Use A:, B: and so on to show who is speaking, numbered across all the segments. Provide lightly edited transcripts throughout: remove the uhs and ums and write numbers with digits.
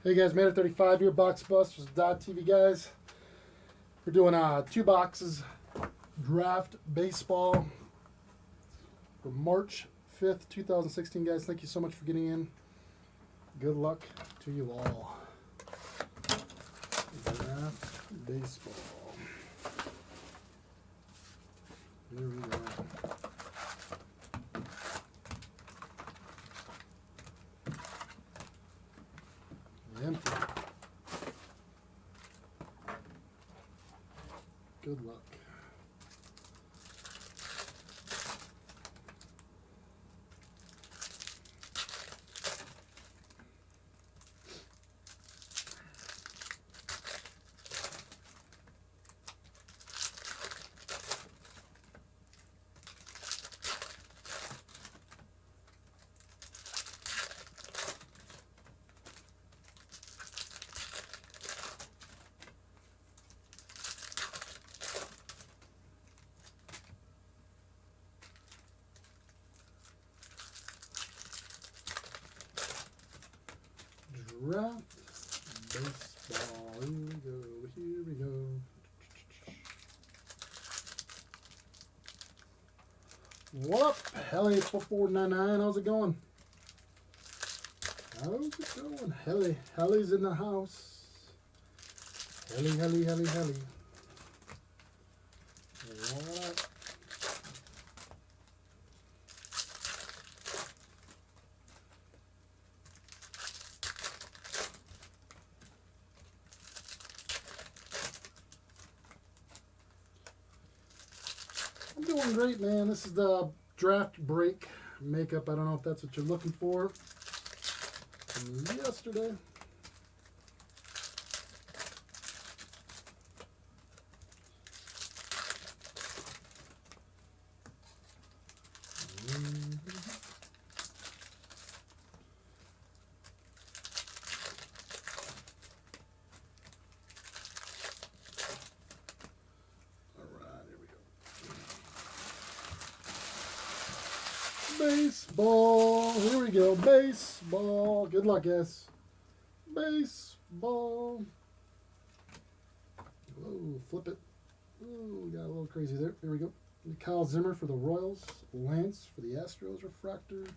A: Hey guys, Matter 35 here, Box Busters TV guys. We're doing 2 boxes draft baseball for March 5th, 2016, guys. Thank you so much for getting in. Good luck to you all. Draft baseball. Here we go. Empty. Good luck. Draft baseball. Here we go. Here we go. What up, Helly 4499? How's it going? How's it going? Helly's in the house. Helly. What up? I'm doing great, man. This is the draft break makeup. I don't know if that's what you're looking for. From yesterday. Baseball. Here we go. Baseball. Good luck, guys. Baseball. Whoa, flip it. Ooh, got a little crazy there. Here we go. Kyle Zimmer for the Royals. Lance for the Astros. Refractor.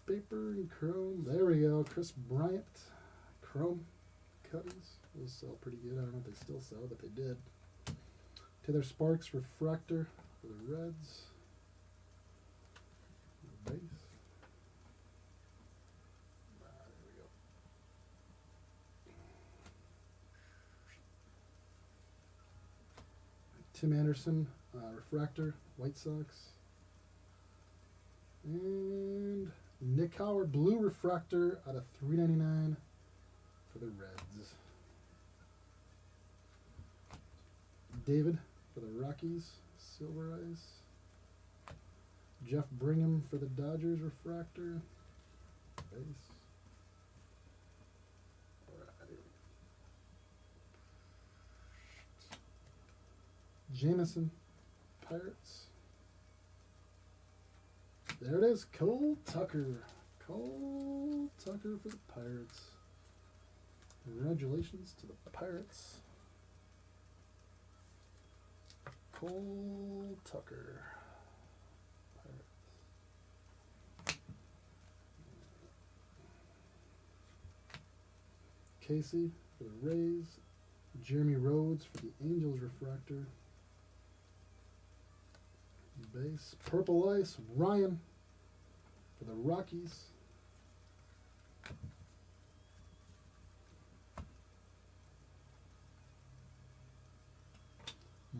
A: Paper and chrome. There we go. Chris Bryant. Chrome cuttings. Those sell pretty good. I don't know if they still sell, but they did. Taylor Sparks, refractor for the Reds. Base. There we go. Tim Anderson, refractor, White Sox. And Nick Howard, blue refractor out of $3.99 for the Reds. David for the Rockies, Silver Ice. Jeff Brigham for the Dodgers, refractor, base. Jameson, Pirates. There it is, Cole Tucker. Cole Tucker for the Pirates. Congratulations to the Pirates. Cole Tucker. Pirates. Casey for the Rays. Jeremy Rhodes for the Angels, refractor. Base. Purple Ice, Ryan for the Rockies.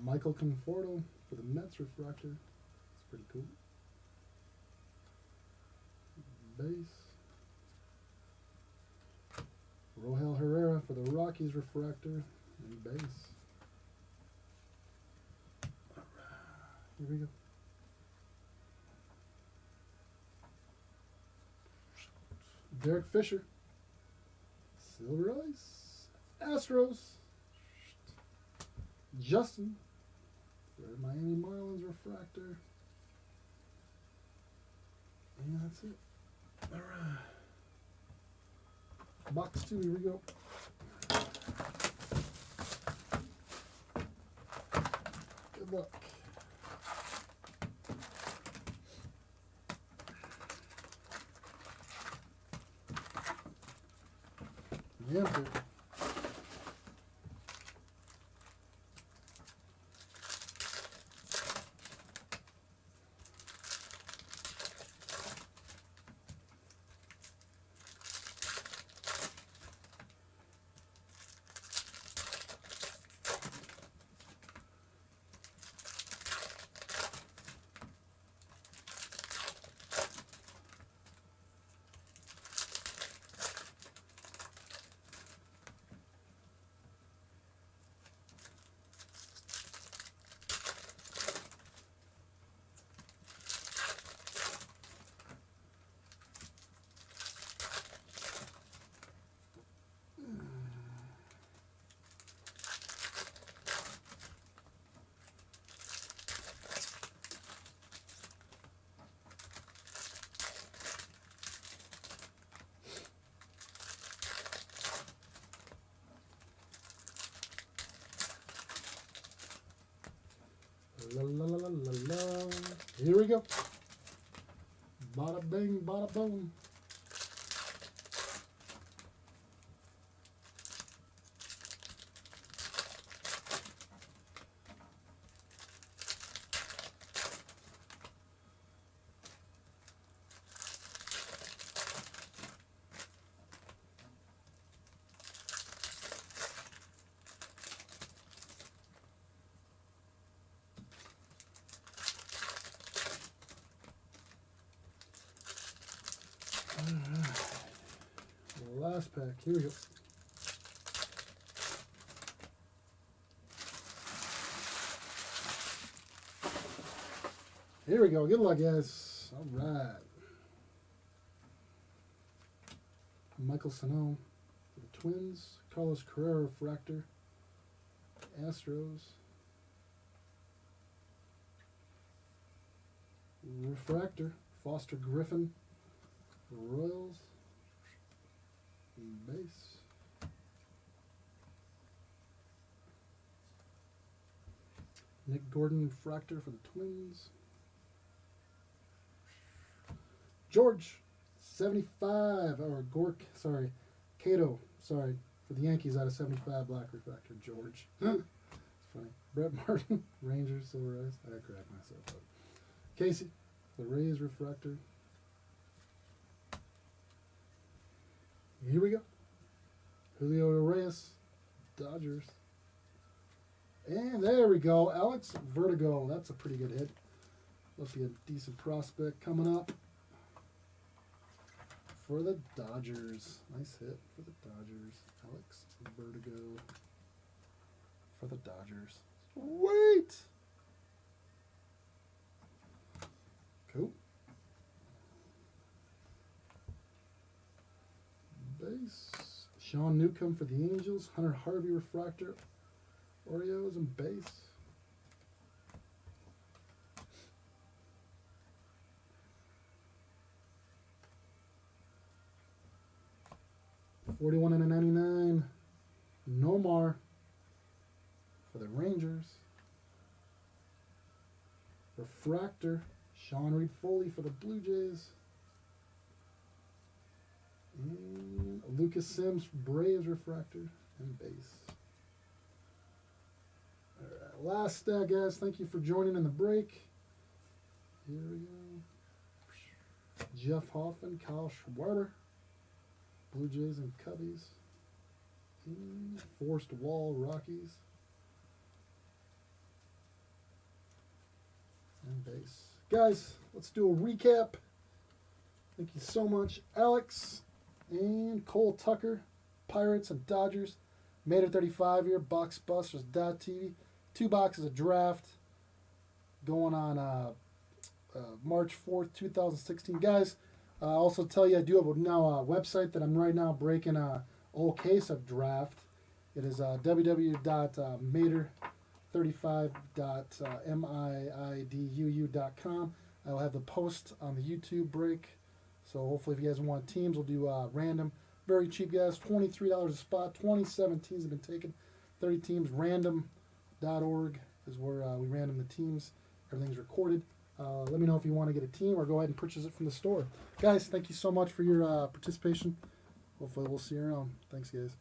A: Michael Conforto for the Mets, refractor. That's pretty cool. Base. Rohel Herrera for the Rockies, refractor and base. Here we go. Derek Fisher, Silver Ice, Astros. Justin for Miami Marlins, refractor. And that's it. All right. Box 2, here we go. Good luck. Yeah, dude. La, la, la, la, la, la. Here we go. Bada bing, bada boom. Last pack. Here we go. Here we go. Good luck, guys. All right. Michael Sano for the Twins. Carlos Carrera Refractor. Astros. Refractor. Foster Griffin. Royals. Base. Nick Gordon Refractor for the Twins. George 75 or Gork, sorry, Cato, sorry, for the Yankees out of 75 black refractor. George. It's funny. Brett Martin Rangers Silver Eyes. I cracked myself up. Casey the Rays refractor. Here we go. Julio Reyes, Dodgers. And there we go. Alex Vertigo. That's a pretty good hit. Must be a decent prospect coming up for the Dodgers. Nice hit for the Dodgers. Alex Vertigo for the Dodgers. Sweet. Cool. Base. Sean Newcomb for the Angels. Hunter Harvey refractor. Oreos and base. $41 and a 99. Nomar for the Rangers. Refractor. Sean Reed Foley for the Blue Jays. And Lucas Sims, Braves refractor and base. All right, last stack, guys. Thank you for joining in the break. Here we go. Jeff Hoffman, Kyle Schwarber, Blue Jays and Cubbies. And Forrest Wall, Rockies. And base. Guys, let's do a recap. Thank you so much, Alex. And Cole Tucker, Pirates and Dodgers. Made it 35 here. Boxbusters.tv. 2 boxes of draft going on March 4th, 2016. Guys, also tell you I do have now a website that I'm right now breaking a whole case of draft. It is www.mater35.miiduu.com. I'll have the post on the YouTube break So hopefully, if you guys want teams, we'll do random. Very cheap, guys. $23 a spot. 27 teams have been taken. 30 teams. Random.org is where we random the teams. Everything's recorded. Let me know if you want to get a team or go ahead and purchase it from the store. Guys, thank you so much for your participation. Hopefully, we'll see you around. Thanks, guys.